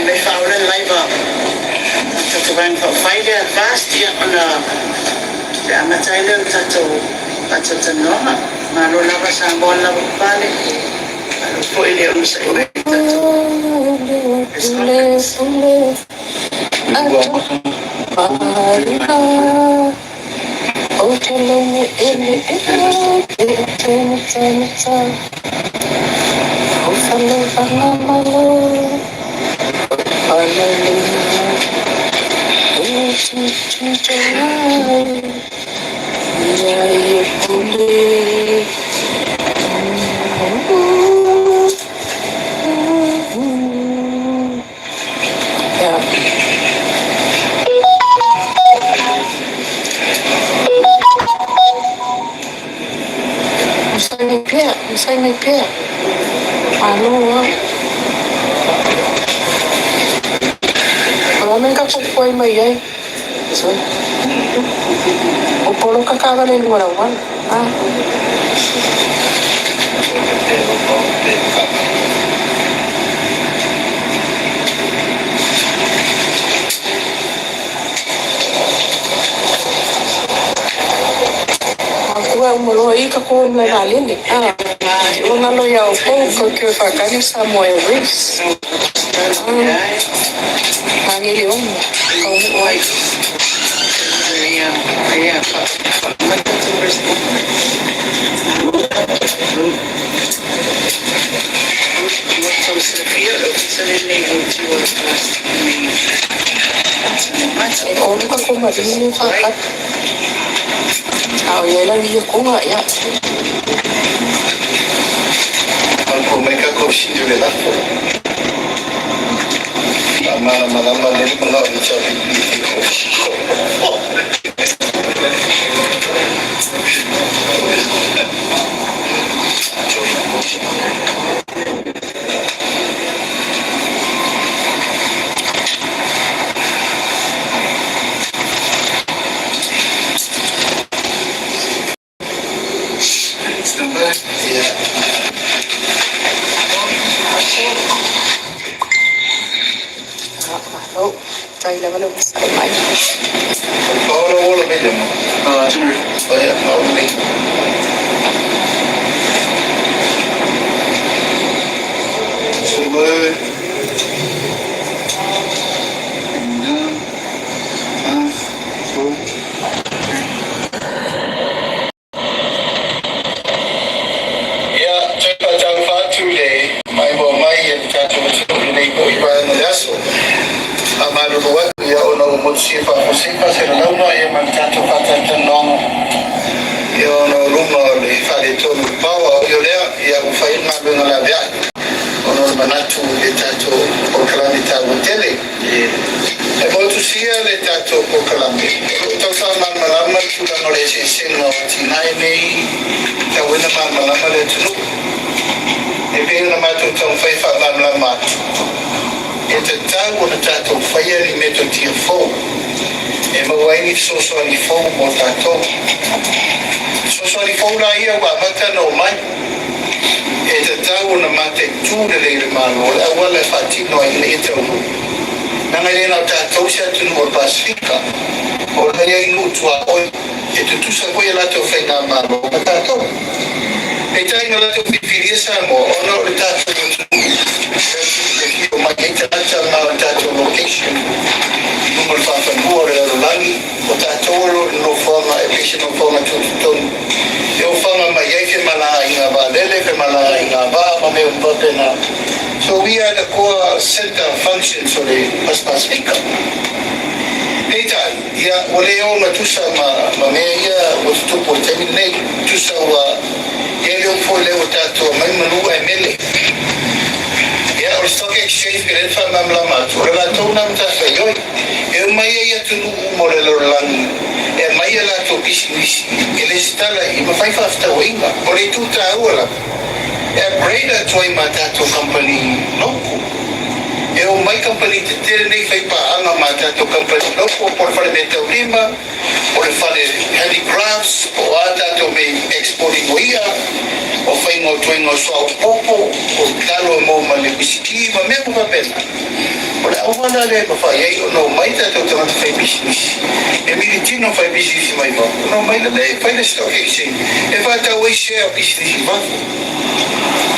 May faulan live up. Tatuan pa fighter fast ya na. Ya matailan tatu patatano. Malo na ba sa mo na balik. Ano po ili ang sa iba tatu. Saya may pia. Ano? Maraming kakukuhay may yay. So, upulong kakagalin mo naman. Aku ang maluhay kako na nalin eh. Yung naluyaw ko, kagkakanin sa Moya Reefs. Hangil yung kaumuhay. Ikaw ka ko madini yung fakat. Yan lang iya ko nga, ya. Ang may kakoshin yung nila po. Malaman din mga ulit Try naman ang sa kamay. Paano wala ba yun? Kaya, pauli. Subay. Siapa sila daw na yung magkatupatan ng yung rumor di falito bawa yun yung fail mago na labya ono banatu detato proclami tago tele e molto sia detato proclami to fama malamal sulla no le sino tinai nei tawena malamal tunu e pena matu tão fai fama malamal ete tago na tato fai ni meto tia fo e mawaini sosoni fo mo tato sosoni fo na ia wa mata no mai e te tago na mate tu de le malo la wala fatino ile ete o nanga le na tato sia tu no pasifika o na ia inu tua o e tu sa ko ia to fai na malo tato e tai na to fifiria sa mo o no tato ma che traccia ma tato location numero fa muore lani o tatolo no forma e pesce no forma tutto eu forma ma yake mala inga ba dele ke mala inga ba ma me un na so we are the core center function so the pacifica eta ya ole o ma tusa ma me ya o tu po termine tusa wa ele o fo le o tato mai manu e mele exchange ke fa mamla tu la tu nam ta sa yo e mai ia tu mo le lang e mai la tu business ele stala I ma fai fa sta winga por tu ta ola e braida tu I mata tu company no e o mai company te tere nei fai pa anga mata tu company no por fare de lima por fare handicrafts o ata tu me exporting ia o fai ngo tuengo so popo o talo mo male bisiki ma me ko pena ora o wala le ko fai ai no mai ta to tama fai business e mi ditino fai business mai mo no mai le fai le stock exchange e fa ta we share business va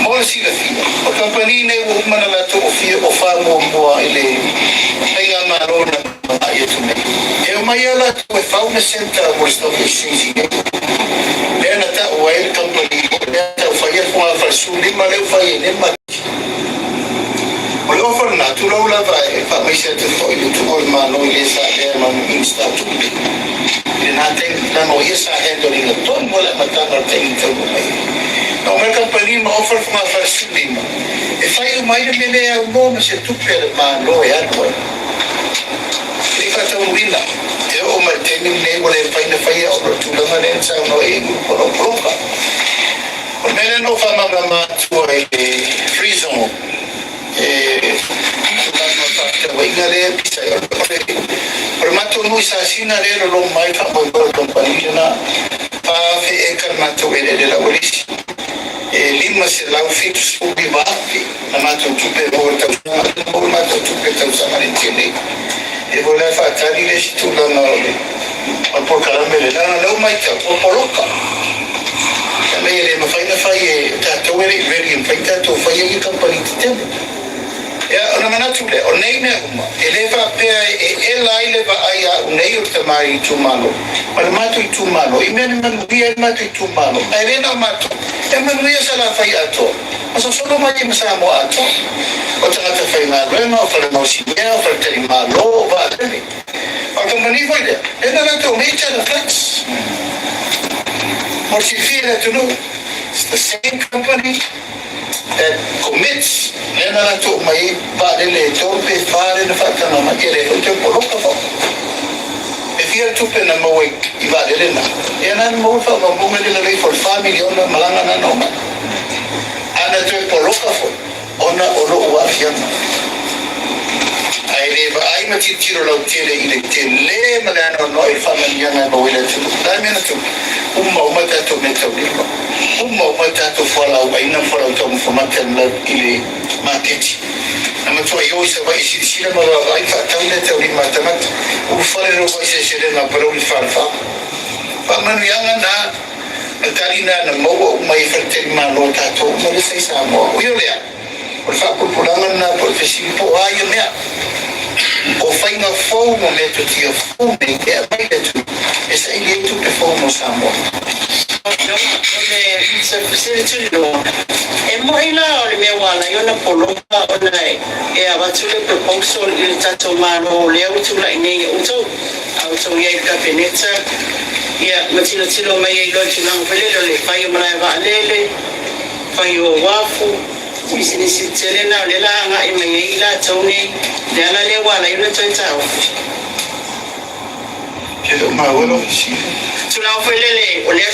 mo si la fina o company ne o mana la to fia o fa mo mo ile ai nga marona ai tu me e mai ala to fa una center mo stock exchange Lena ta oil company ta fai com a farsuli ma le fai ne ma o offer natural la vai fa mai sente foi tu ol ma no ile sa der ma insta tu e na tem la no ia sa handling a ton mola mata no tem tu mai no me company ma offer com a farsuli ma e fai mai de mele a mo ma se tu per ma no e algo e fa ta wina o ma teni ne mo le fai na fai o tu la ma ne sa no e ko no proka o mele no fa ma tu e free zone e la no fa te vai gale pisa yo per ma tu no sa sina le lo mai fa mo ko compagnia na fa fe e calma tu e de la polis e lima se la ufficio su di batti la ma tu per volta ma tu per sa ma ne e voleva fare le studiano ma poi caramelle la mai ta poloka me le ma fai ta to very important to fai il company tempo ya ona manatule oneine uma eleva pe e la eleva aya unei utamai tumalo mal matu tumalo imene man via matu tumalo arena matu e man via sala fai ato aso solo mai masamo ato o tata fai na reno fare no sinea fare te malo va bene ma company fai e na to me c'è flex or si feel to know it's the same company that commits nena to mai va delle torpe fare na fatta no ma che le ho poloka fa e fia tu per na mo I va delle na e na mo fa mo mo le lei for family ona malanga na no ma ana to poloka fa ona ono wa fia ai le va ai ma ti tiro la tele ile tele ma na no I family na mo ile tu da me na tu uma ta meta ulima uma ta fala ina fala to mfamata na ile market ama to yo se vai si ma vai fa ta meta ulima tamat u fala no vai se na para u farfa fa man yanga na tarina na mo mai ferte ma lo ta to mo se sa mo yo le por fa por pulanga na por fesi po ai me o fai na fo mo meto ti fo me que vai tu esa ile tu pe fo mo samo no se tu no e mo ina o le me wala yo na poloka ona e abatule proposal il tato mano le utu la ine utu auto ye ka peneta ya matilo tilo mai lo tu lang pele le fai mo na va lele fai o wafu business tselena le la nga e mai la tone le ala le wala yo tsa che ma bueno sì tuna felele o le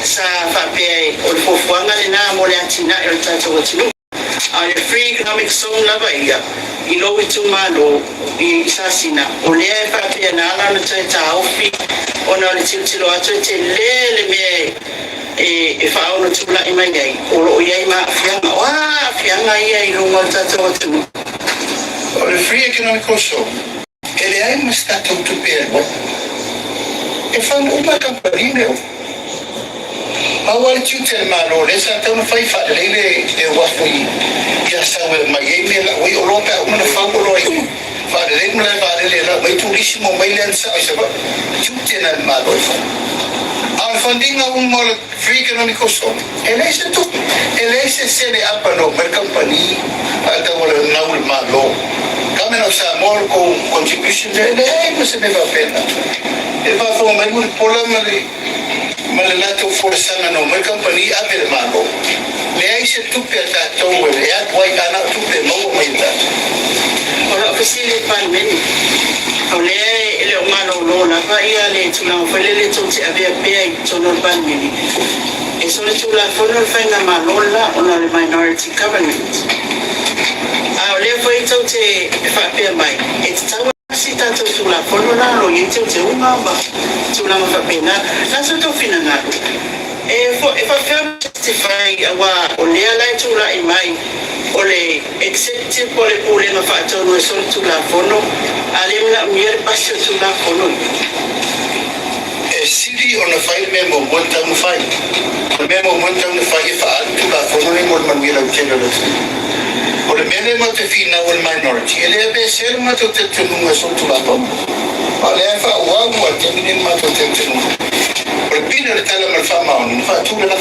sa fa pe o fo fuanga le na mo le antina e tsa o tinu a le free economic zone la baia I lo tu malo I sasina o le fa pe na na tsa ofi ona le tilo a tse le me e fa ono tula I mai ai o lo ia ma fianga ia I lo tsa o tinu o le free economic zone ele ai ma sta tutto per e fanno una campanina awal tutel malo le sa ta no fai fa le wafu ya sa mai me la oi Europa una fa lo ai fa le me la fa le la mai turismo mai le sa ba tutel malo al funding un mol free economic zone ele se le apano per compagnie al da wala naul malo kamena sa mol con contribution de le ma se ne va pena e va fo mai un problema malalato forsanga no mai company abe malo le ai se tupe ta to le ya wai kana tupe mo mai ta ora ofisile pan meni ole ele ngano lo na va ia le tuna felele toti ave be tono pan meni e sole tula fono fenga malola ona le minority government a ole foi toti fa pe mai e tsawa sita tula fono na lo yente te uma ba tula ma fa pena na so to fina na e fa justify wa ole ala tula i mai ole executive pole pole ma fa tono so tula fono ale na mier pasio tula fono e sidi ona fai memo monta mu fai memo monta mu fai fa tula fono ni mo man mira chelo ole mene ma te fina wal minority ele be ser ma to te tunu so tula fono ale fa wa wa te min ma to te tunu ole pina le tala mal fa ma on fa tula la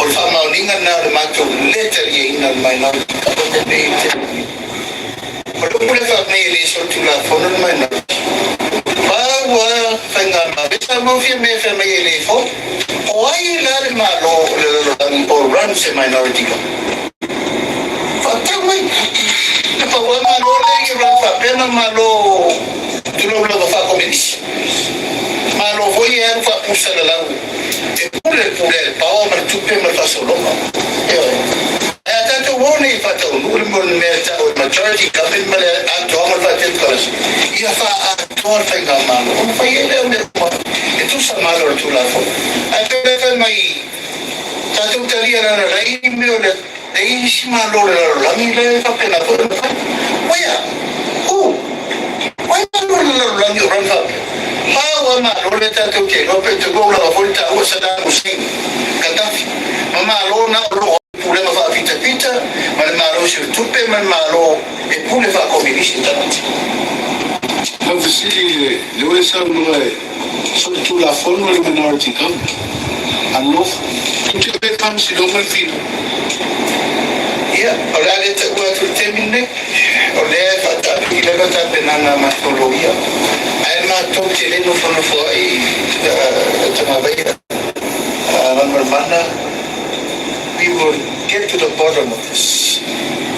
ole fa ma on ngana le ma to letter ye ina minority ka te be te ole pule fa me le so tula fono minority wa fanga ma beta mo fi me fa me le fo o ai la le ma lo o run se minority ka fa ta mai pa wa ma lo le ke fa pena ma lo tu lo fa comedy ma lo voi er fa pusa la e pure pa o ma tu pe ma fa solo e tanto vuole fa to un meta o majority capin ma le a to ma fa tet kalas ia fa a to fa ma lo fa ele un e tu sa ma lo tu la fo a pe mai tanto talia na rai me o le e si ma lo la mi le fa pena ko oya la ni ran fa wa ma lo le tanto che lo pe to go la volta o Saddam Hussein Gaddafi ma lo na lo pure ma fa pita ma le malo si tupe ma malo e pure fa come dici tanti non si le vuole sapere sotto la forma di minority government allora tutti i pezzi si devono fino ora le te qua sul termine ora fatta il levata penana mastologia ai ma tutti le non fanno fuori ma vai we will get to the bottom of this.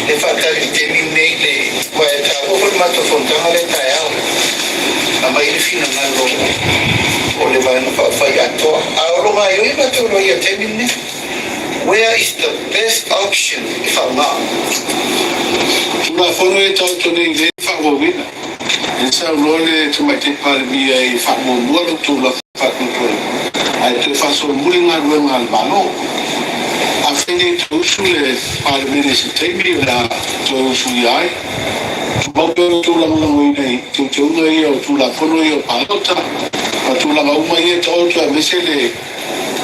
Le fatta il termine le guarda o formato fontana tayao ma il fino non lo o le vanno fai atto allora ma io iba to lo io termine where is the best option if I'm not una forma di tutto nei le fa bobina e sa role to mai par via e fa buono tu la fa tutto ai te fa solo mulinga ruenga al balo a fine tu sulle parmene si tembi la tu sui ai proprio tu la non nei tu io tu la fono io palota ma tu la uma io tutto invece le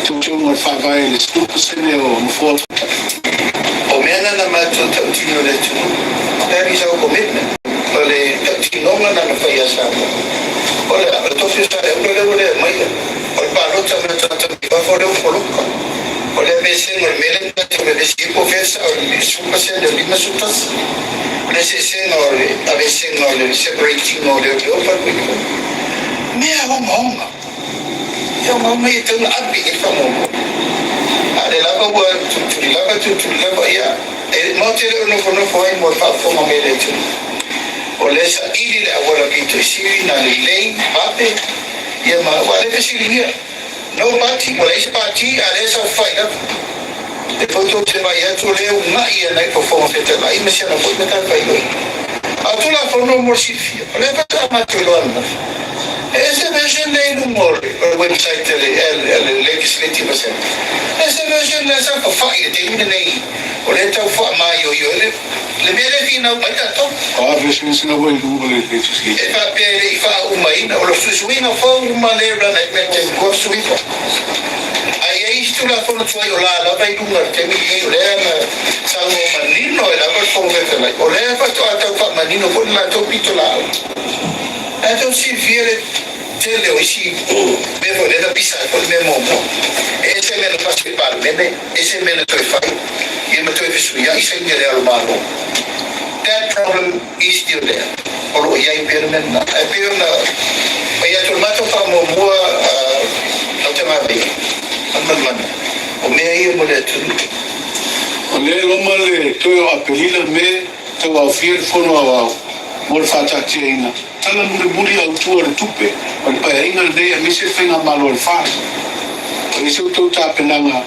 tu non fa vai le stupe se ne o un fuoco o mena na ma tu continue le tu there is our commitment le continua na fai asa ora to si sta le mai o palota me tanto va fuori un po' olha bem no meio da desse professor ele super se ele me sutas nesse senhor a ver senhor ele separating no ele eu para me a mama eu mama e tão abi e famo ale lá para tu lá ia ele não ter não foi mo para foma mele tu olha essa ele agora que tu se na lei pape e ma vale que se liga no party Malaysia party ada sa fight depois tu te vai tu le uma e na performance te lá e me chama foi me tá vai a tu la forno morsifia le va ma tu lo anda esse version lei no mor o website el legislative assembly esse version la sa fight te ni nei o le tau fa mai yo le mele fina o pata to a version se não vai do legislativo e fa pere i fa uma ina o lo suina fa uma le rana e mete ko suifa ai isto la fono foi la vai dunga te mi le na sa o manino e la per converter la o le fa to ata fa manino con la to pitola então se vier tele o si me vole da pisa con me momo ese me no passa per me ese me no to fai e me to fisu ya ise ngere al malo that problem is still there oro ya permanent na perna ya to mato fa mo mabe. Aman. O mea ia mo le tunu. O le loma le toyo apelila me te wa fiel fono awao. Mo le whatatia ina. Tala muri au tua le tupe. O le pai inga le dea mise whenga malo le whaa. O le seu tau tāpenanga.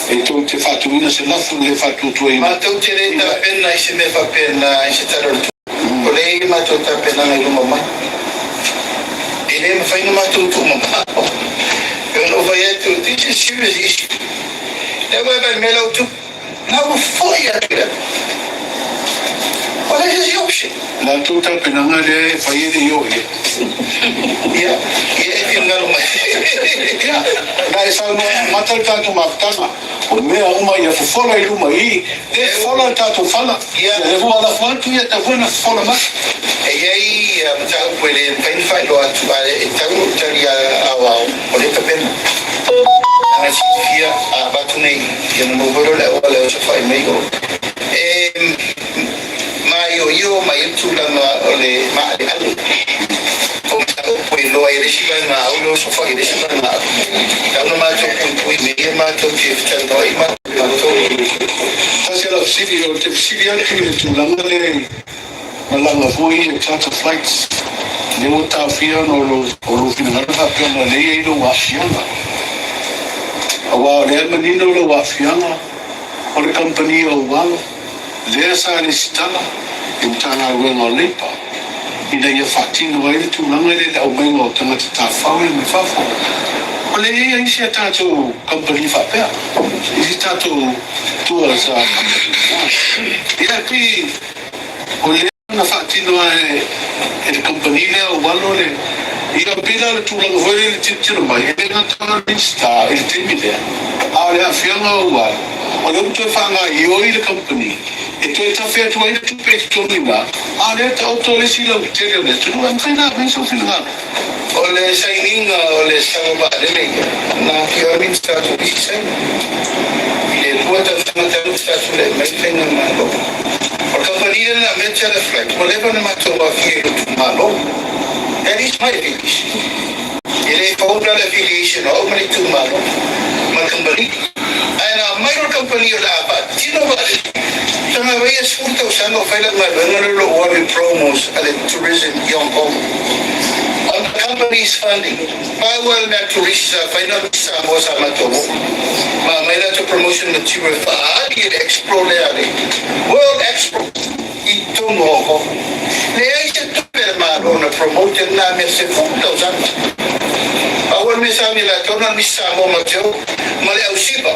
E tau te whatuina se lafu le whatutua ina. Ma tau te re tāpena i se me whapena i se taro le tupe. O le i ma tau tāpenanga i luma mai. E le ma whaina ma tau tu mama. E ono vai atu, this is serious issue. E wai me lau tupe. Now foi atu. Well, that is the option. La tau tāpenanga le whai ere yo e. Yeah, if you're not Nai sa matal tātou maptanga. O mea uma ia whawhala i luma i. E whawhala tātou whala. Le hua la whantu ia ta whana whawhala mak. e iai matau koe le painwhai loa atu e tau tari au o le tapena. Nanga sifia a batu nei ia na mawero le awa leo sa whai mei o. Mai o io mai utu langa o le maa le alu. Koe loa i resiba ngā au leo sa whai resiba ngā au. Tau na mātou pui me ia mātou te whitanoa i mātou. Tasi ala siri o te siri atu i le tūlanga le malanga fui e charter flights. Le o tāwhia no lo whingara hapeona le e ilo wafianga. Awa le manino lo wafianga. O le company o walo. Lea sa le sitala. I mtana wenga o leipa. Ina ia whatino ai le tūlanga le au menga o tangata tāwhau e me whafo. O le e isi a tātou company whapea. Isi tātou tours a company. Ia ki o le na whatino e le company lea o walo le ia pila le tūlanga hoi le titira mai. E le ngata rista e le temi lea. A le a whianga o walo. O le utu e whanga i oi le company. E to e tawhia tua i le tupe i tonina. A le ta auto le sila o tere o le tunu. Am whaina a mensa o whina. O le saininga o le sangaba le mei. Na ki o rin statu i sain. Le puata whangatanu statu le mei whainga malo. O kampanina na mecha le flight. O lewa na matoa fie o tu malo. That is my affiliation. E le whaura le affiliation o mani tu malo. Ma kampani. Aina mairo kampani o la apa. Tino vale. Tanga vai esfurta usando faila ngalo lo wari promos ale tourism Hong Kong. On the company's funding, power na turista faina samo sa matomo. Ma may na to promotion material fa ali expo le ali. World Expo. Ito mo ko. Le ay sa tuper maro na promoter na me se furta usando. Awal me sa nila to na misamo matyo mali ausiba.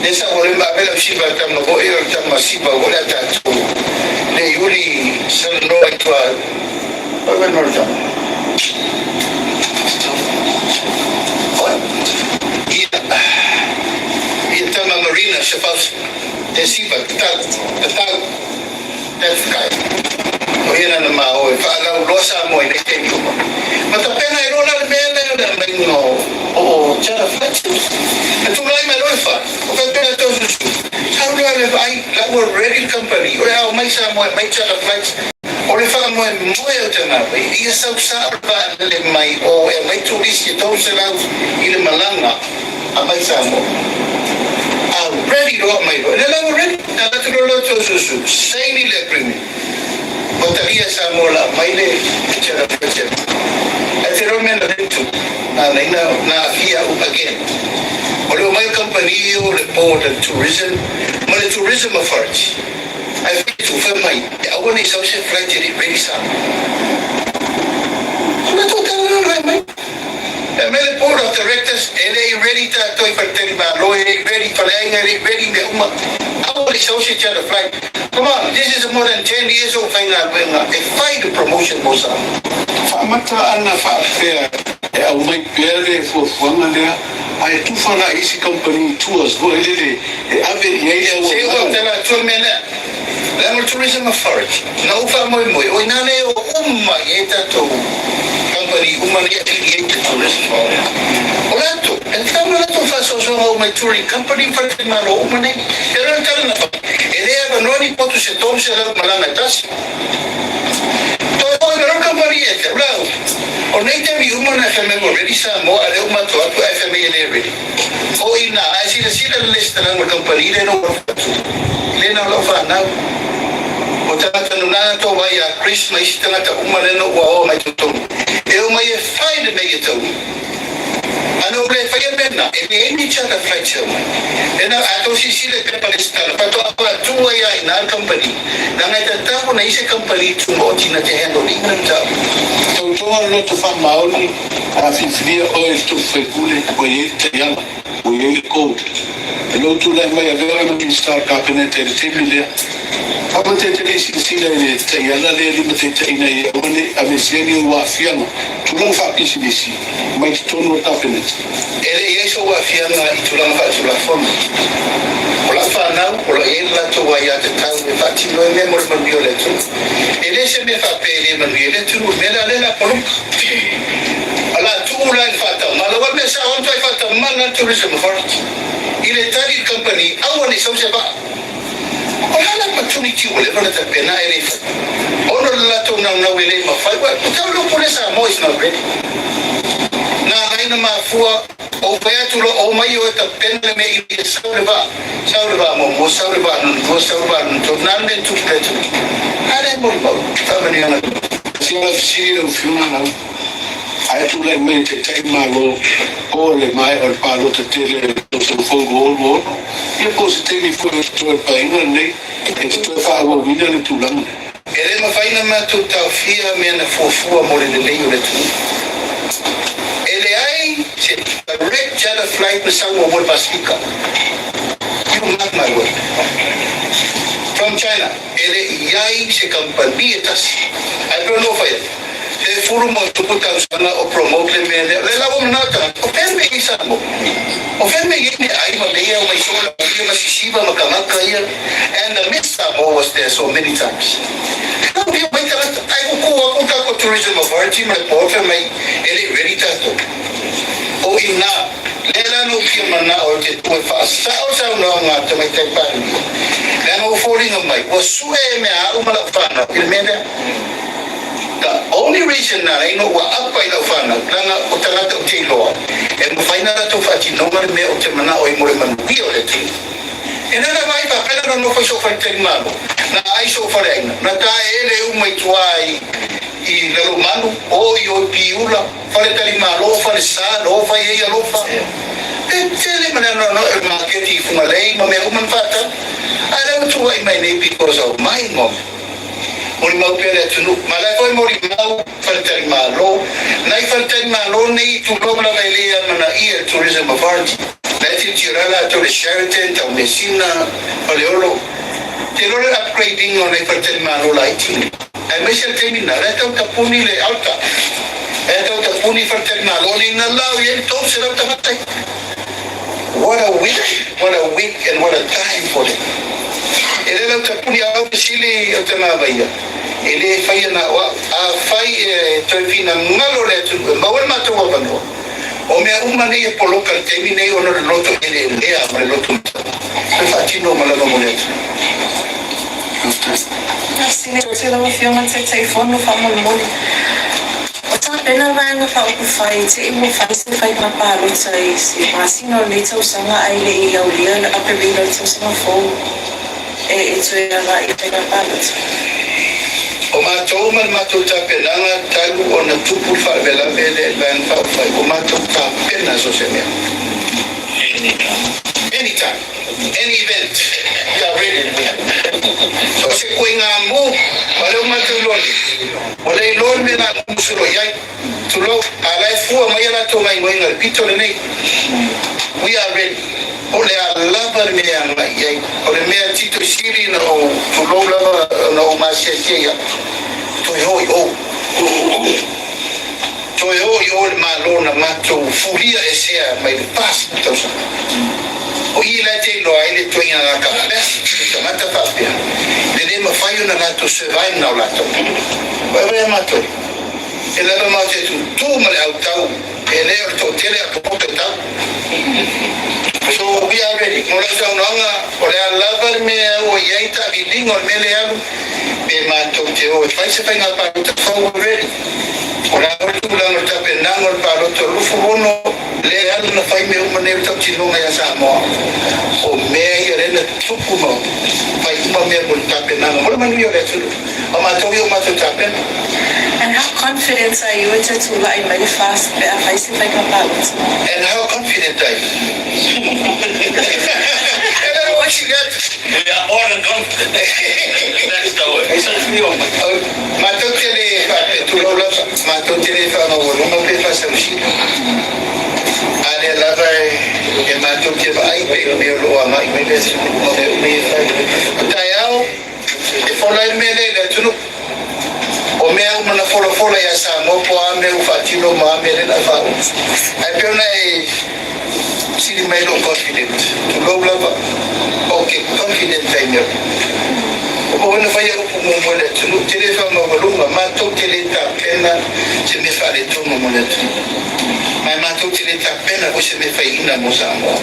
Desa wale mabela usiba tam no boy tam masiba wala tatu. Le yuli sal no itwa. Wala norta. Ita na marina sa paus. Desiba tal. That's guy. O yana na mao e fa losa mo e ke yo. Matapena e rola le mena na mengo. O chara flat. Tu lai me lofa. O ka pena to su. How do I buy that were ready company? O how mai sa mo mai chara flat. O le fa mo o tana. I sa ba le mai o e mai tu disi to se la ile malanga. A mai sa mo. Ready to my boy. Now ready. Now that's the Lord to say ni le primi. Botaria sa mola maile chera chera. Ese romeno dentro. Na fia again. Olo my company o report and tourism. My tourism authority. I feel to find my I want to social flight ready sa. Na to tan the board of directors, LA ready to toy for Telma, ready for ready the Uma. How will associate the flight? Come on, this is more than 10 years old final a fight promotion was up. Famata ana fair au mai pere for famana ai tu fala isi company tours go ele ave ia sei o tela tu mena. Lamo tourism authority. No fa moi o inane o umma eta to company umma ia tourism. Olato, então não tô fazendo uma touring company para ter uma roupa nem. Eu não quero nada. Ele é banoni ponto setor se lá malanga tas. Tô não company é, bravo. O nei te mi uma na FMA already sa mo ale uma to atu FMA ele ready. O ina ai sila list na ng company le no le na lo fa na. O tata nuna to wa ya Chris mai sita ta uma le no wa o mai to. E o mai find me to. Ano ble fa ye benna e be ni cha ta flight show. E na ato si sila ka Palestina pa to apa tu wa ya ina company. Na ngai ta ko na ise company tu mo tina te handle ni na ta. Toa no to fa maoli a fifia o esto foi kule ko ye te yang o ye ko lo tu la mai aveva no minister cabinet e te mile a te te si sila ne te yana le li te te ina ye o ne a mesiani wa fiano tu lo fa kisi disi mai to no cabinet ele ye so wa fiana i tu la fa tu la forma o la fa na o la ela to wa ya te tau me fa ti no me mo mo le tu ele se me fa pele me le tu me la polo ala tu la fata ma lo me sa on to fata ma na tourism authority ile tali company awani so se ba o la opportunity o le va ta pena ele ono la to na wele ma fa wa ta lo pole sa mo is not ready na haina ma fua o pea tu lo o mai o ta pena me i saureba mo saureba no to na me tu petu ale mo ta me ana sila sila fiuna na ai tu le me te te malo o le mai o palo te tele to fogo o e po se te ni foi to pa ina nei e to fa o vina le tu lang ele ma faina ma tu ta fia me na fofua mo le le yo le tu ele ai se direct charter flight na sang mo Pacifica you mark my word from China ele yai se company etas I don't know for it te furu mo tu puta sana o promote le me le la bom nata o ferme isa mo o ferme yene ai ma le o mai sola o ma sisiba ma kamaka ia and the mista mo was there so many times no vi mai tara ai ko ko tourism authority ma porta mai ele ready tato o ina le la no ki mana o te tu fa sa no nga te mai te pa le no falling on mai o sue me a uma la fa na il mede the only reason na I know wa apa ila fana langa o talata o tilo e mo faina to fa ti no mar me o te mana o i mo man dio le ti e na vai pa pela no fa so fa te malo na ai so fa le na ta ele u mai tuai i le romano o io piula fa le tali malo fa le sa no fa ye lo fa e tele mana no e market i fu malei ma me o man fata I don't tuai mai nei because of my mom mori mau pere tunu malai foi mori mau faltari malo nai faltari malo nei tu lo la velia mana ia tourism authority leti tirala to the Sheraton to Messina Paleolo te lo upgrading on nai faltari malo lighting ai mesel termina la ta tapuni le alta e ta tapuni faltari malo ni na lao yen to se la ta what a week and what a time for it ele la tapuni au sili o te mabaia ele fai na fai tevina ngalo le tu ma wal ma tu wa no o me uma nei po local temi nei ono le loto ele le a ma loto se facino ma la no le Assim, eu não fui uma telefone no família. O pena vai no fa o fai se mo fai se fai na paro sai se assim não le tau sanga ai le ia o dia a pebila tau sanga fo e isso era lá e pega paro o matou mal matou ta pelanga tagu ona tupu fa vela vele ban fa fa o matou ta pena so se me anytime any event you are ready so se kuinga mo wale o matou loli wale loli me na musulo yai tulo ala fu ma yala to mai ngoinga pito le nei we are ready ole lava me anga yai ole me tito siri no tulo lava no ma se ya to yo malona mato furia esea mai pas tosa o ila te lo ai le toinga na kapesi mata papia le ma faio na lato se vai na lato vai mato ele no mate tu mal autau ele to tele a poco tau so we are ready mo la saunga ole lava me o yaita bilingo me le alu e mato te o fai se fai na pa to ready Ora tu lang tape nangol palo to lufuno le al na fai me umane ta chino ya samo o me yere na tukumo fai uma me bol tape nangol man yo le tu ama to yo ma to tape. And how confident are you to like very fast I see like a balance? And how confident are you? I don't know what you got. We are all confident. That's the way. Matotele fa no volume pe fa saushi. Ale la vai e matotele ai pe me lo ama me des me fa. Tayao e fola mele le tunu. O me uma na fola ya sa mo po ame u fatilo ma me la fa. Ai pe na e si me lo confident. Tu lo lava. Okay, confident time. O na faya ko mo mo le tunu tele fa mo volume ma to tele ta pena se me fa le tunu mo le tunu. Ma ma to tele ta pena ko se me fa ina mo sa mo.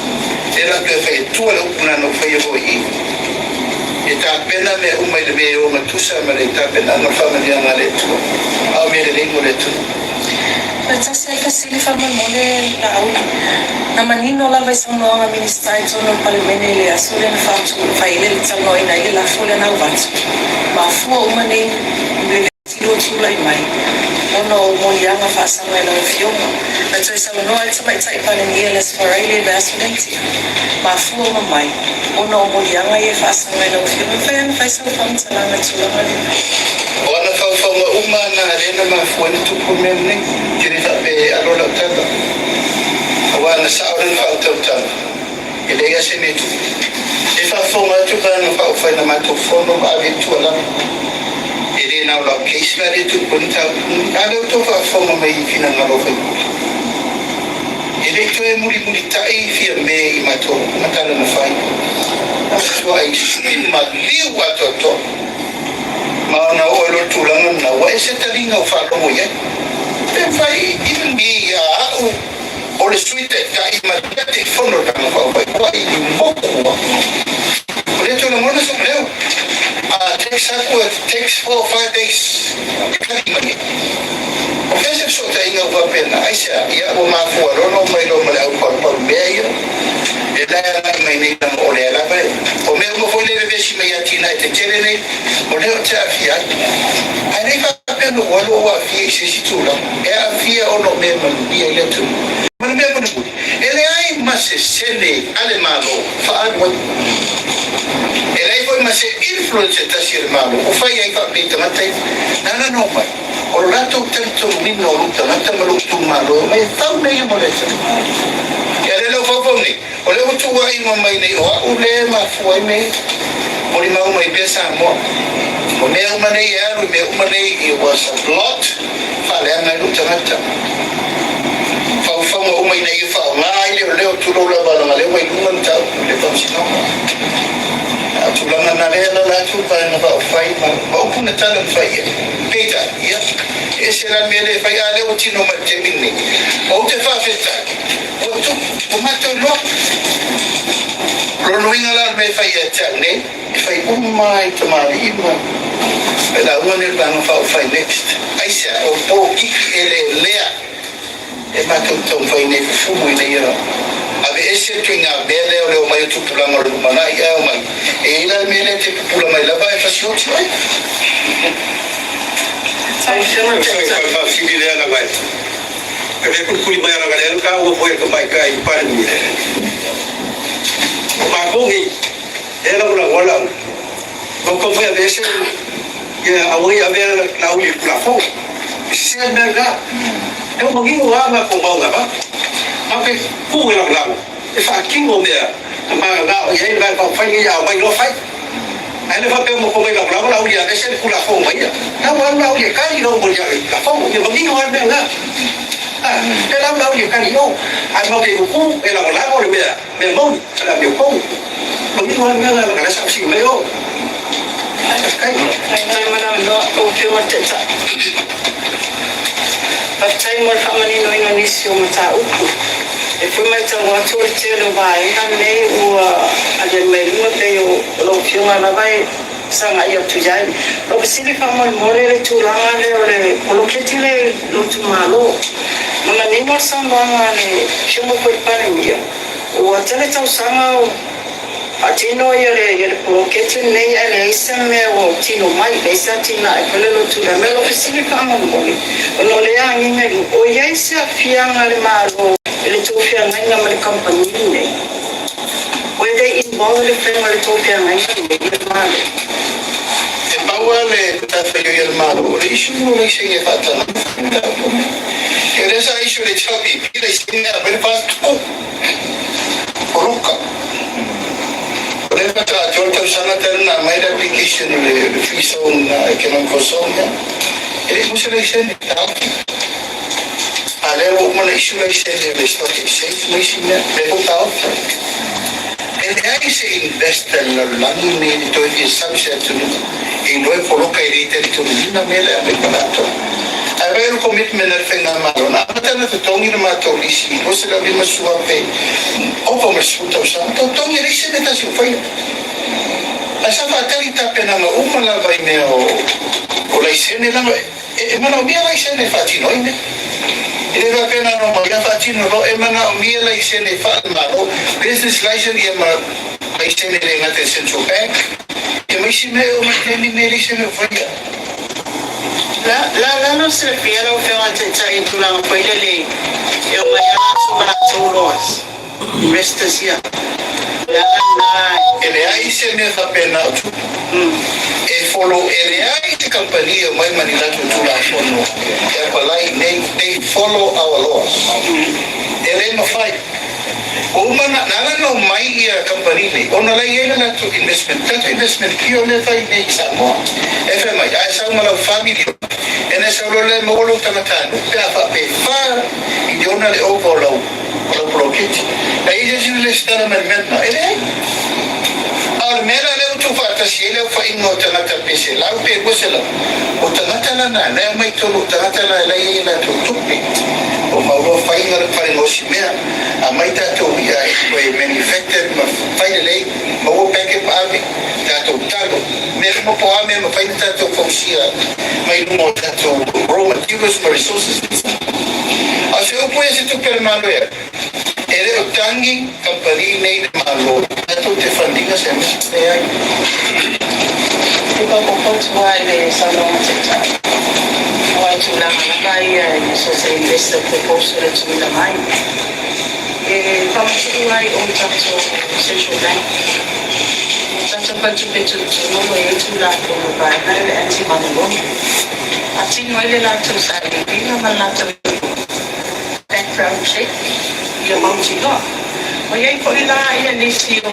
Era que fa tu le una no fa yo i. E ta pena me uma le me o ma tu sa me le ta pena no fa me ya na le tu. A me le mo le tunu. Let's say que si le famo mole la au. Na manino la vai sa no nga ministra ito no palimene le asule na famo fa ile le tsalo ina ile la fule na uvatsu. Ma fu umane le tilo tula mai. Ono mo yanga fa sa ngela fioma. Na tso sa no ai tsai tsai pa ni ile sfora ile ba studenti. Ma fu mai. Ono mo yanga ye fa sa ngela fioma fa sa famo tsala na tsula ngala. Ona fa uma na arena ma fu ni tu kumene kiri ta pe alola tata. Wana sa oran fa utautan. Ele ya sene tu. E fa fonga tu kana fa na ma tu fono ba vi tu ala. Ele na la case na tu kunta. Ado to fa fonga mai fina na lo fa. Ele tu e muri tai fi me I mato matala na fa. So ai in ma liwa to. Ma na o lo tu la na wa se talinga fa lo mo ye. E fai in mi ya o le suite ka I magnetic fono ka no fa kwa I moku o le tona mona so leo takes 4 or 5 days o fese so ta inga wa pena aisa ya o ma fu no mai lo ma au por meio e da na mai nei na o le la ba o me mo foi le vesi mai atina te kere nei o le o ta fia ai nei fa pena o lo wa fia se situla e a fia o no me ma ni ele tu mana me mana budi ele ai mase sene ale malo fa adwa ele ai foi mase influence ta sir malo o fai ai fa pita matai na no mai o rato tanto minno lutta nata malo tu malo mai fa me io molesta ele lo fa foni o le tu ai mo mai nei o le ma foi me o le mau mai pesa mo o me uma nei era me uma nei it was a lot fa le na lutta nata fa uma nei fa mai le tu lo la bala le mai un ta le fa sino tu la na le la tu pa na fa fai ma o kuna tala fai peta ya ese la mele fai ale o tino ma temini o te fa feta o tu o ma to lo inga la me fai ya ne fai mai to ma ima la one el bano fa fai next aisa o kiki ele lea e ma to fai ne fu mo ne yero ave ese tinga bele o mai tu pula ngol mana ya o mai e ila mele te pula mai la vai fa shoti ai Sai fa fili le la vai. Ke ku ku mai la galera ka o foi que mai kai para mim. O ma ko ngi era una bola. Ko foi a vez que a oi a ver la uli la fo. Se merda. Eu não vim lá na com ba. Ape ku la. E fa king o mea. Ma na e vai fa fa ni ya mai lo fai. Ai le fa pe mo ko mai la uli a ese ku la fo mai. Na la uli ka ni no mo ya la fo. Eu não vim lá na. Cái lắm đâu nhiều cái gì đâu anh mau tiền cũ cái là một lá có được bây giờ miền mông là nhiều cũ mà biết hơn nữa là cái sao xịn mấy đâu cái Ay madam no okay mo tsa. Patay mo ka man no Indonesia mo ta uku. E foi mais um outro tiro vai na meio a de meio no meio lo filma na vai sanga ia tu jai lo sili fa mo le tu langa le lo ketile lo tu malo mana ni mo sanga le shumo ko pare mia o atele tau sanga atino ia le lo ketile nei ele isame o tino mai le satina e pele lo tu le lo sili fa mo lo le angi me o ia sia fianga le malo le tu fianga nga ma le company nei where they involve the family to be a man E paua le tawhio i almaro, le isu no le singe whatana. E resa isu le chapi, pira i singe a bere pastu. Oroka. O le pata a tolta usana terna mai da application le fiso na economic zone. E le musa le singe tauki. A le o mana isu le singe le stock exchange le singe le tauki. E ai se investe nell'anno di tutti i subset e noi coloca i territori na mele a preparato. Avere un commitment nel fenomeno, ma non è tongi ma tolisi, o se la prima sua pe, o come sfuta usato, tongi riceve da su fai. La sa fatalità appena una la vai me o la scene la e ma non mi la scene fatti noi. E va appena non voglio fatti no e ma non mi la scene fa ma business license e ma la scene le ngate central bank e mi si me o ma tendi me li scene fai. la no se fiera o feo ante tai tu la poi le eu mai aso para todos restas ya E le ai se ne fa pena tu. E follow e le ai te compagnia mai manila tu la fono. E pa lai they follow our laws. E le no fai. O mana nana no mai ia compagnia. Ona lai ele na tu investment kio le fai nei samo. E fa mai ai sa mala family. E ne sa le mo lo tanatano. Pe fa pe fa i dona le overload. Lo bloquete. Aí a gente está na mesma, ele al mera le tu fata si ele fa in nota na tapese la pe gosela o tanata na na mai to lo tanata na la ina to tupi o ma lo fa in na fare no simea a mai ta to ia e manufacture ma fai le ma o peke pa ave ta to talo mesmo po ame ma fai ta to fonsia mai no ta to raw materials for resources a se o puede se tu permano ele o tangi company nei de malo tu te fandiga sempre e ai e pa po wai le salon teta wai tu la kai e so se investe proposal tu la mai e pa tu wai o tanto se jogar tanto pa tu petu no e tu la como vai na le anti mano ati no ele la tu sai bina malata background check ia mautino. O iai po ila ia nisi o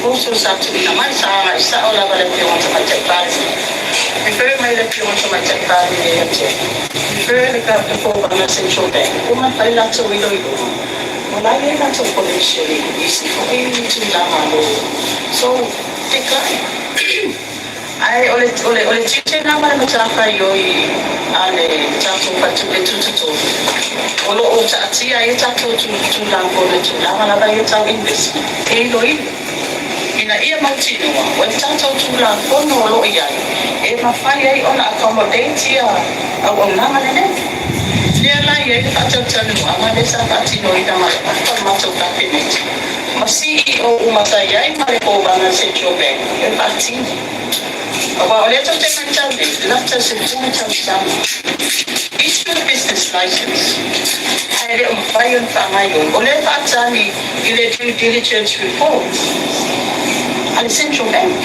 poso sa tuina mai sa o la vale pio onto mai tekpari. E fere mai le pio onto mai tekpari e ate. E fere le ka te po na central bank. Uma pai la to ilo ilo. O la ia la to policia isi ko e tu la malo. So, te kai. Ai ole chiche na mara mtaka yoi ale tatu patu betutu olo o tati ai tatu tu la ngole tu la mala ba yeta invest e loi ina ia mautino wa tatu tu la kono olo ia e ma fai ai ona accommodate ia au ona mala ne dia la ia tatu tanu ama desa patino ina mala pa mato kapinet ma CEO uma sai ai male ko bana central bank e patino. Well, let's take a chance. Let's just issue a business license. I don't buy on my own. Or let us say due diligence report. And central bank.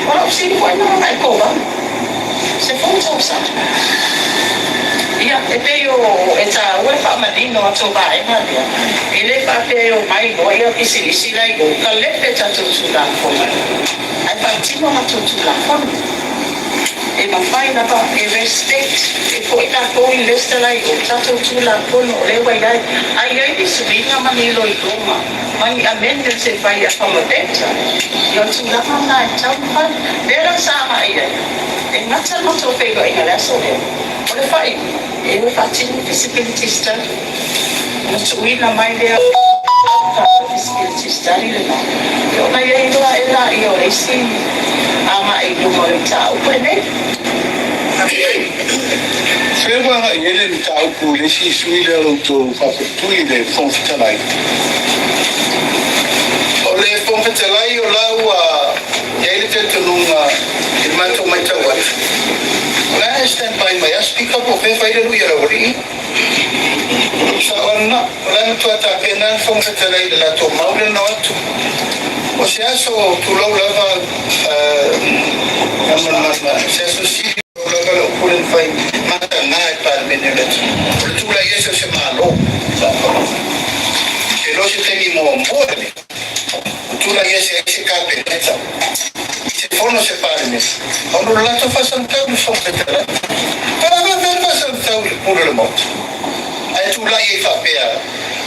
Well, I've seen why not I go on. C'est font ça. E pe yo eta we fa madino to ba e ma dia ele pa pe yo mai no ia isi la go ka le pe ta to la ko ai pa tino na to la ko e ma fai na pa e respect e ko ina ko i lesta la go ta to la ko no le wa dai ai isi bina ma ni lo i roma mai amende se fai a famodetta yo tu la na ta pa dera sa mai e ma ta no to pe go ina la so o le fai e o facile visibility study no sui la mai de visibility study le no yo na ye ila io e si ama ai lumoi tau pene. Sewa nga yele tau ku le si suile o to whakatui le whongwhitalai. O le whongwhitalai o lau yele te tununga i mātou mai tau ai. When I stand by my speak up o whewhaire rui ara ori. Sa ona, lana tua ta pena whongwhitalai le lato maule no atu. O se aso tulau lava se aso siri lava le ukulen whai mata ngai pār mene letu. O le tula yeso se malo. Se lo se teni mo mbore. O tula yeso se kape leta. Se fono se pār mene. Ono lato fasan tau le whongwhitalai. Para ver fasan tau le pura le motu. Ai tula ye whapea.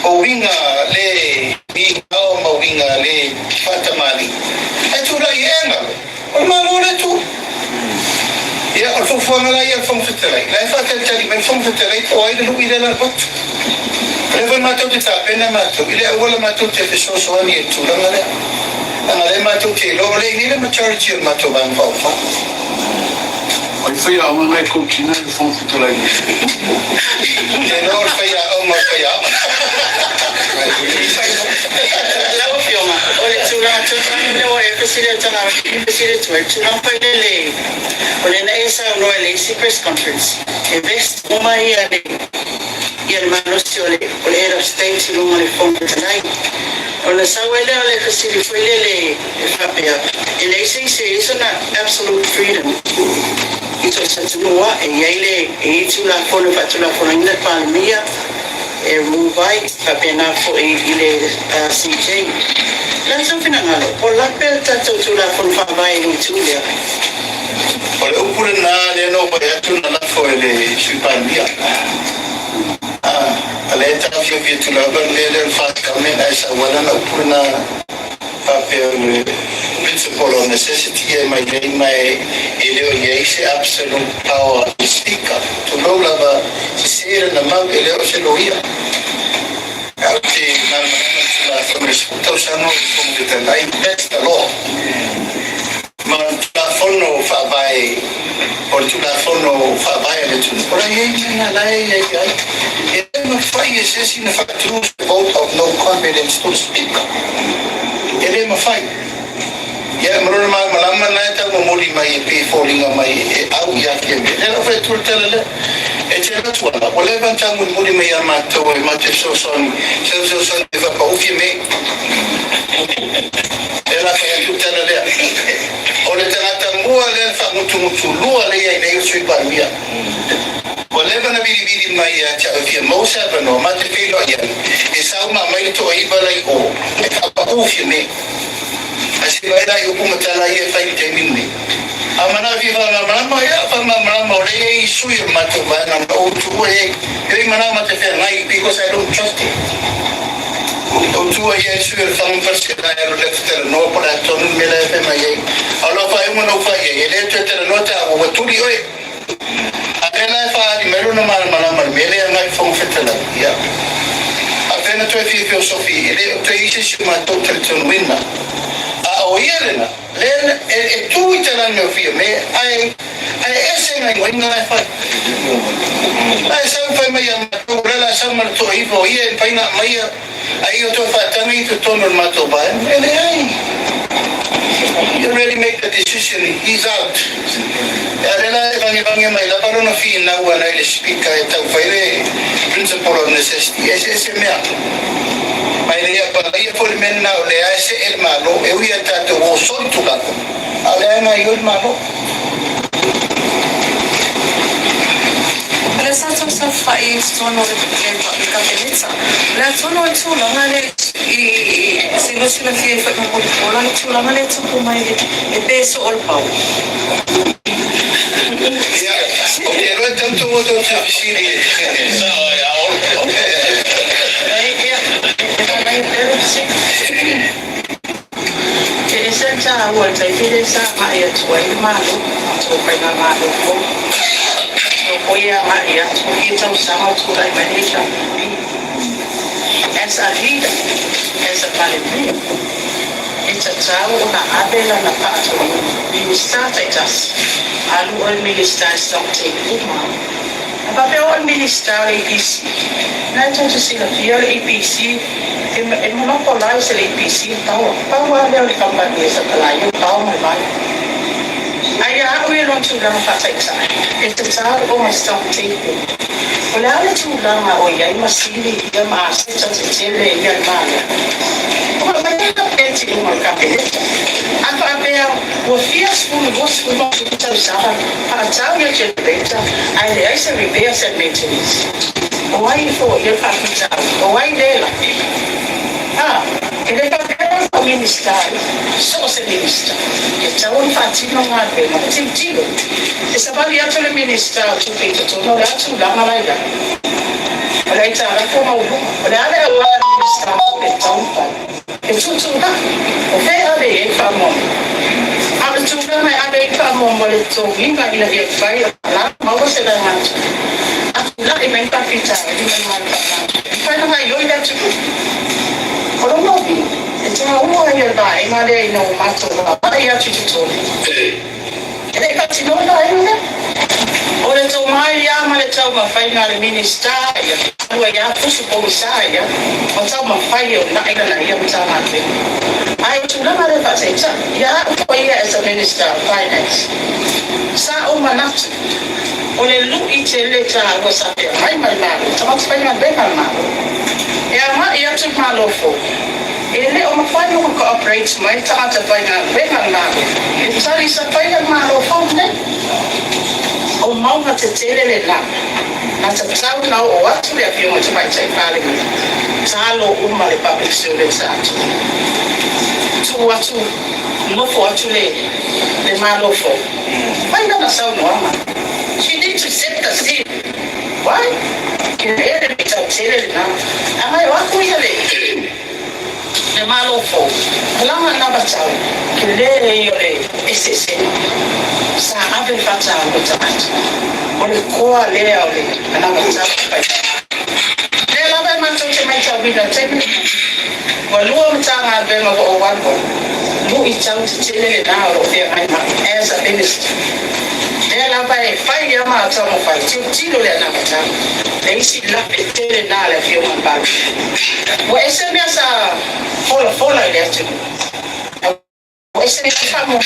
O winga le au ma winga le fatamali. Ai tula ye enga. O malo le tu. Ya o fufuanga la ya whongwhitalai. Lai whatatari mai whongwhitalai o ai le lui le la botu. Lewa mātou te tāpena mātou. Ile awala mātou te whesosoani e tūranga lea. Anga le mātou te loa le ni le majority o mātou bang whauwha. Ai whai au ngai koutina le whongwhitalai. Te loa whai au ma whai au. Lau whionga, o le tūranga tūranga lewa e pesire tanga pesire tue, tūranga whaile le, o le na e sa noa le isi press conference, e vest o mai ia le manosi o le head of state i lunga le whongwhitalai. O na sawa leo le pesire whaile le whapea, e le isi iso na absolute freedom. Ito sa tunua, e iai e itu la fono patula fono ina palemia, e muvai papena fo i le CJ. Lan sa finangalo, o la pel tato tula fon fabai ni tulia. O le upure na le no pa atu na la fo le supania. Ale ta fio vi tula ba le fa kamen ai sa wala na upure na papel principle of necessity e mai ele o se absolute power to speak up to know lava se na mau ele o se loia. Ati na na from respeto sano como de tenai that's the law. Ma la fono fa vai o tu la fono fa vai le tu. Ora ye na la ye e ma fai se si na facturu vote of no confidence to speak up. Ele ma fai. Ya mrona malama na ta mo moli mai pe falling mai e au ya ke me. Ele fa tu tele e ce la tua. O le vanta mo moli mai ma to e ma te so son e va pa u fi me. Ela fa tu tele le. O le tangata mua le fa mutu lua le ia nei sui pa mia. O le vana biri mai a cha fi mo sa pa no ma te filo ia. E sa uma mai to i ba lai o. E pa u fi me. Asi vai dai upu matala ia fai te mimi. Amana viva na mama ya fa mama le i sui ma to ba na o tu e mana ma te fe nai because I don't trust it. O tu e sui fa un perché da ero le ftere no para to non me le fe mai. Allo fai uno no fai e le te no ta o tu li oi. Apena fa di melo na mama me le ngai fa un fetela ya. Apena tu e filosofia le te isi si ma to te winna. O ielena len e tu itala no fia me ai ese ngai winga na fa ai sa fa mai ma tu rela sa ma to i vo ie pa ina mai ai o to fa tani to tono ma to ba ele ai you really make the decision he's out rela vangi mai la parola fi na wa na le speaker e ta fa ile principle of necessity ese me mai le pa ia por men na le ase el malo e uia tato o son tu la ale na yo el malo Ale sa sa fai sono le campionessa. La sono il suo male se lo si la fie fa un po' la sulla male tu mai e peso all power. ya o que no tanto modo suficiente Ke sa wa tai ke sa ma ia tuai malo, to pa na malo ko. To ia ma ia to kita sama to dai manisha. As a leader, as a parliament, it's a tau na abela na pato minister taitas alu ol minister something uma apa ol minister APC na to sila fiel APC em monopolize APC tau ada company sa kalayo tau mai Aya aku yang langsung dalam fasa itu, itu cara orang something. Kalau ada juga orang yang masih dia masih tercicil yang mana. Kalau mereka penting mereka pilih. Apa yang wafias pun masuk tersalah. Atau yang cerita, ada yang repair and maintenance. Orang itu yang fakir, orang dia lah. Ele papel o ministério, só o ministro. Então, o partido não há bem, não tem sentido. Essa variante do ministério, tu feito tudo, olha, tu dá uma laia. Olha, então, ela foi uma olha, ela o ministério, então, tu dá. O que é ali, famão? A tu dá, mas ali, famão, olha, tu vinga, ele vai lá, mas você dá mais. Lá, ele vem para ficar, ele vem mais. Vai não vai, olha, tu. Kalau mau bi, jangan umur yang baik, mana yang nak masuk, mana yang cuci. Jadi kat sini orang ni, orang tu Maya, mana tahu mafai dengan minister, dua yang tu supaya saya, macam mafai yang nak ikan yang macam mana. Ayat tu nama dia tak saya, ya supaya as a minister of finance, saya umat oleh lu icele cara aku sampai, mai malu, sama supaya benar malu. Ya tu malofo. Ele o mafai mo cooperate mai ta ta vai na benar malu. Sari sa pai na malofo ne. O mau na te tele la. Na ta tau na o watu le afio mo te mai tai pale. Salo uma le public service act. Tu watu mofo watu le malofo. Vai na sa no ama. She needs to set the scene. Why? Ele está tele na. Ama watu yale. Le malofo. Lama na batau. Kile yole SSC. Sa ave fata botamat. Ole koa le ole na batau. Le lava manto te mai tau bida tebe. Walua mtanga be ma o wango. Lu itau te tele na o fe ai ma as a minister. Ela vai fai ya ma tamo fai tilo le na batau. Leisi la petele na le fio man bag. Wa SMS fola ile atu. Wa SMS kamo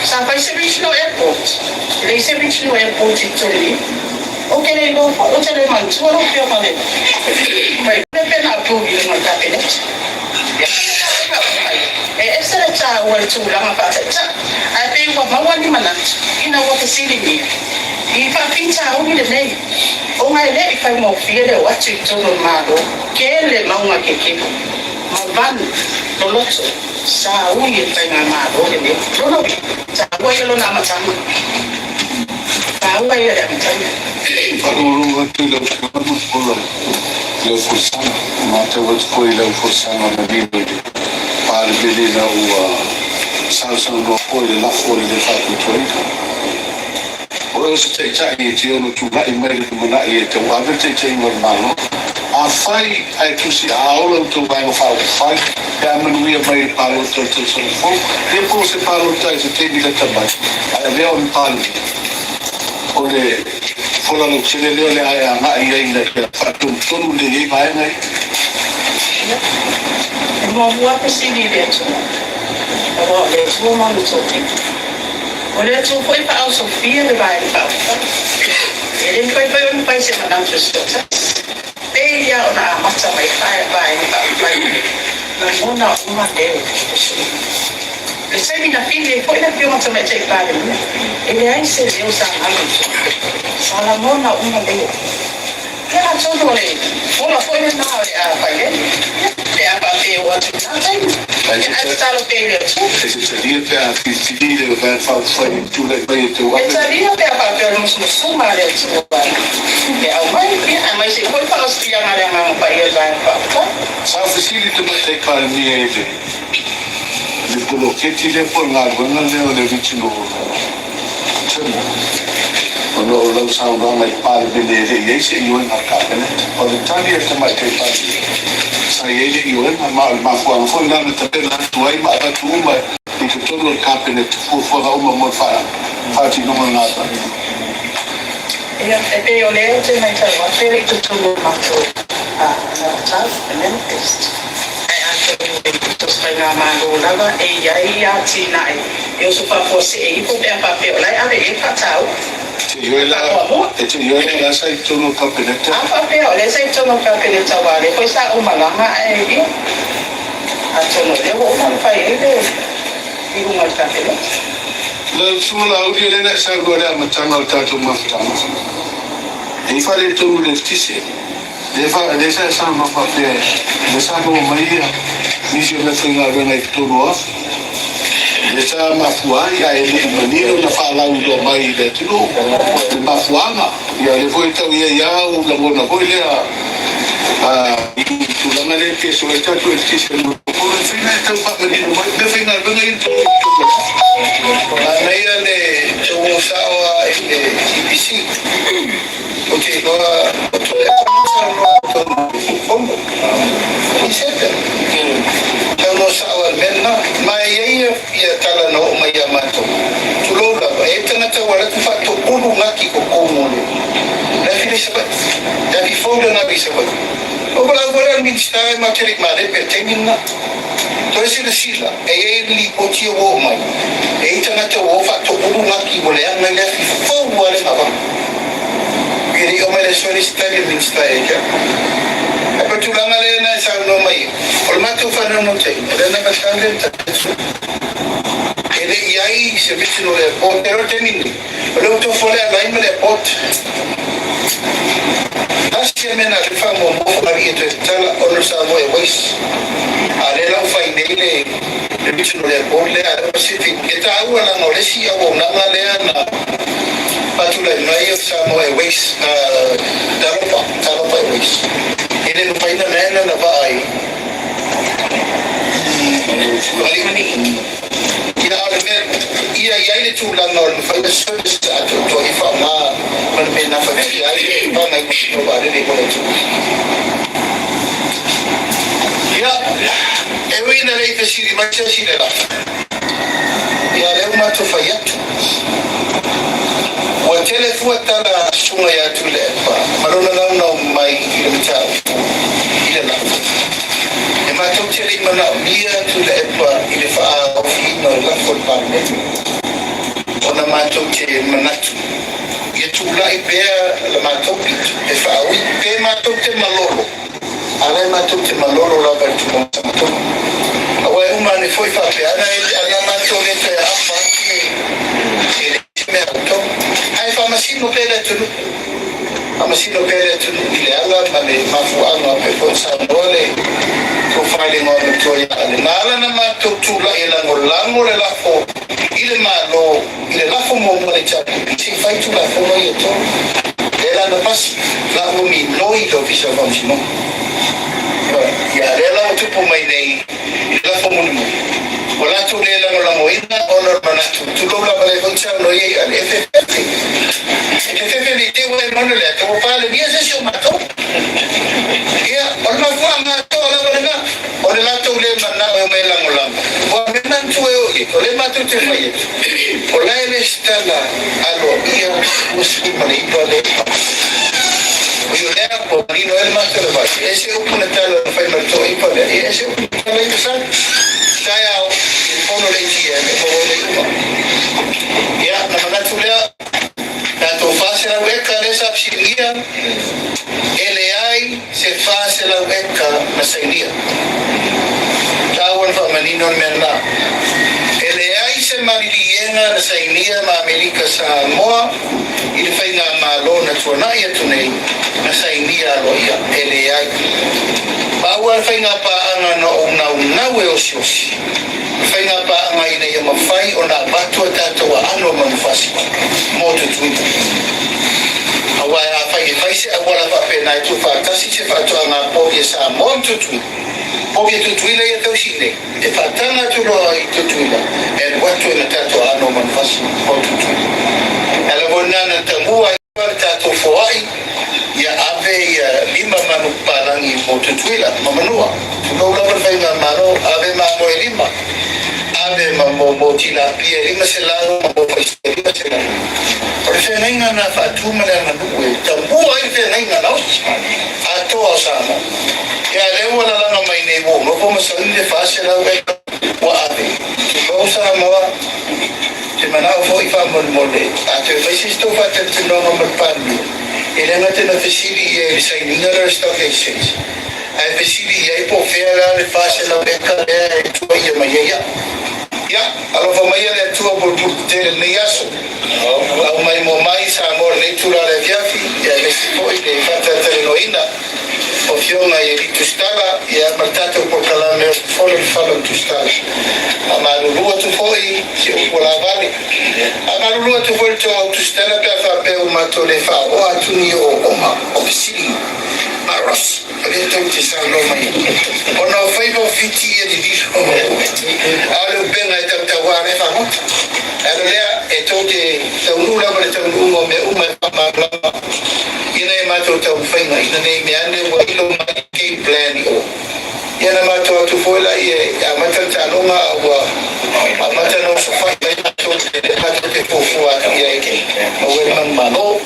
sa fai service no airport. Le service no airport itoli. Okay le go o tele man tu no fio man. Mai pe na tu ile man cabinet. Essa cha wa tu la ma pa cha. Ai pe wa ma wani manat. Ina wa fasili ni. Ifa pinta o ni le nei. O mai le fai mo fiele o atu todo malo. Que le maunga keke. Ma van no loto. Sa ui fai na malo le. No sa wa yelo na matama. Sa wa yelo na matama. Falou aquilo que vamos falar. Eu forçando, mata o coelho eu forçando na vida de para beleza o salsa no coelho lá fora de fato tudo. Ora se te chai te ono tu vai mai de mana e te wa te chai normal. A fai ai tu si aula tu vai no fai ka manu ia mai para o tu so fo depois se para o tai se te diga também. Ai veo um palo. Ore fora no chile le ai a mai ainda que fato todo de vai mai. Mo mua pesini dentro. Agora dentro mo mando tudo. Olha tu foi para a Sofia de vai para. Ele foi um país que não gostou. Dia na masa vai para. Não uma dele. Recebe na filha foi na filha masa vai para. Ele aí se deu Salomão na uma dele. Ela tudo ali. Uma foi na para papel outro está no período. Esse seria para decidir vai fazer tudo bem tu. Seria para papel nos sumar isso. É o mais se foi para os filhos na país vai para. Só facilita mais ter para mim ele. Ele coloquei telefone lá, quando ele deu 29. Quando o lançamento vai para ele e esse é o na cabeça. Quando tá ali que mais tem para sa yele yo ma fo na tapena tuai ma tuma i ke tonu cabinet fo ga mo fa ti no na ta Ia, e pe o leo te mai tau, a pere tu tulu mātou a tau, a manifest. Ai anto ni te spai ngā māngu lava, e iai a tina e, e o supa po se e ipo te a pape o lai, ave e patau. te yo la sa i tonu cabinet A pape o le sa i tono kapere tawale, koe sa o malanga e i. A tono leo o malwhai e leo, i runga kapere. la sula uri le na sa go la matanga ta tu maftama e fa le tu le tise le sa ma fa pe le sa go mai ni je le tenga ben ai tu no le sa ma fua ya e le manino na fa la u mai le tu no ma fua ma ya le foi ta ya u la bona foi le tu la male que so está tu el tise no por el final está pa manino de final ben ai tu Naia le tau sawa e IPC. O te loa o te fongo. I seta. Tau no sawa mena. Mai ia ia tala no mai amato. Tu lola e tana tau ala tu fato ulu ngaki ko komole. Na fili sabat. Da fi fonga na bi sabat. O bala mi stai materik male pe tengina. Toi sila e li o tia o mai e tana te o fa to ulu ngaki bole ana le fo wale maba iri o mai so ni stadi min stai ja e pa tu langa le na sa no mai o ma tu fa no te le na ka skande ta ele iai se vicino le pot pero tenini o tu fole ai me le pot Asia mena le fa mo mo ari te tala o sa mo e wais ale la fa inele le bicho le bolle a Pacific eta agua la nolesia o na le na patula mai o sa mo e wais talopa e wais ele no paina na va ai ia ale mer ia ile tu la no fa service to ifa ma man me na fa ai pa na ko ba de ko ia e wina lei te siri macha siri la ia le uma to fa yatu wa tele fuata la sunga ya tu le pa marona na no mai ile mcha ile la e ma to tele mana bia tu le pa ile fa ofi no la fol pa ne ona ma to tele manatu ia tu la ipea la ma to e fa wi pe ma to te malolo ale ma tu te malolo la per tu mo awa uma ne foi fa pe ana ma to le te apa e me auto ai fa ma sino pele tu ama sino pele tu ile ala ma le ma fu ana pe ko sa dole ko fa le mo to ya ale na ala na ma to tu la ela ngolango le la fo ile ma lo ile la fo mo mo le cha si fa tu la fo no ye to ela no pas la mo mi no i to visa va sino ya lela tu po mai nei la fo mo mo wala tu lela no la mo ina honor mana tu lo la vale con cha no ye al FFP FFP te wo mo le to pa le bien se sio mato ya on ma fu ma to la vale on la tu le mana o me la ngola o me nan tu o le ma tu te fai o la le stella allo io musu mani to le yo le po marino el master de base ese un punetalo fai ma to ipo le ese un punetalo sa sai au il fondo le tie le po le ya na mana tu le tanto fase la beca de esa psilia LI se fase la beca na saidia tawon fa manino merna LI se mariliena na saidia ma Amerika Samoa il fai na malona tuana ia tunei na saidia lo ia LI bawa fai na pa anga no na we osiosi fai na pa anga ina ia mafai ona batu tato wa ano manufasi moto tuitu awa ya fai se agora fa pena tu fa tasi se fa tu anga povie sa monto tu povie tu tuila ia tau sine e fa tana tu lo i tu tuila e watu na tato ano manufasi moto tu ela bona na tambua tato foai ia ave ia 5 manuk palangi mo tutuila mamanua no la perfeita mano ave mamo e 5 ave mamo tilapia 5 selado mo faistelima selado por se nenga na fatuma na nuwe tambu ai te nenga no ato asama ya lewa la no mai nebo no como se inde fase la wa ave ko sa mo te manao foi fa mole ato faisisto fa te no mo pandi ele não tem na facilidade e sai ninguém era stock exchange a facilidade aí por fora ele faz ela beca é tu ia mas ya alo fa mai ele tu por ter nem aço o mai mo mai sa amor natural é viafi e ele se foi de fazer terenoína o fiona e ele tustala e a batata por cala me falo tustala a marulua tu foi que o lavale a marulua tu foi tu tustala para fazer uma tolefa o atuni o uma oficina maros ele tem que ser no mai o no foi o fiti e de disco alo bem aí tá guarda fa muito ela é todo tão lá para tão uma ina mato tau whainga ina nei me ane wa ilo mai kei plani o ina mato atu foila i a mata tanonga a mata no so whainga ina mato te pofua i a eke ma wei man mano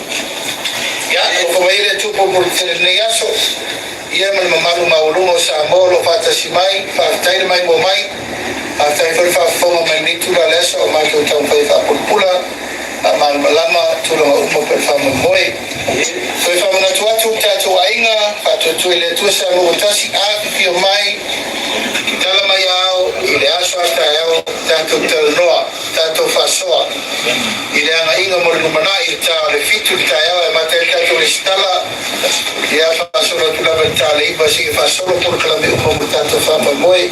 ya o kawaile tupo por tere nei aso ia man mamaru maulungo sa molo fata si mai fata mai mo mai fata i fa fonga mai ni tura leso o mato tau whainga pulpula amal malama tulunga umo per fama moe foi fama na tuatu tato ainga pato tuile tusa mo tasi a fio mai tala mai ao ile aso ata ao tato telnoa tato fasoa ile anga inga mo lumana ita le fitu ta ao e matel tato le stala ia fasola tula ventale iba si fasola por klame umo tato fama moe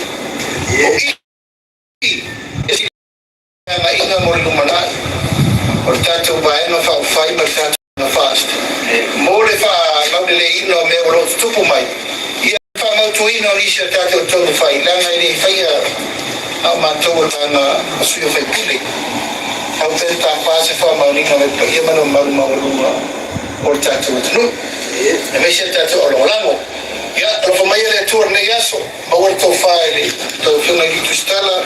anga inga mo lumana portanto vai no fa fai mercato no fast mole fa no le ino me ro tupu mai ia fa no tu ino li se tato to fai la ngai fai a ma to na su fai pili au tenta fase fa ma ni no me ia mano ma portanto no e me se tato o lamo ia lo mai le turne yaso ma volto fai to fino di tu stala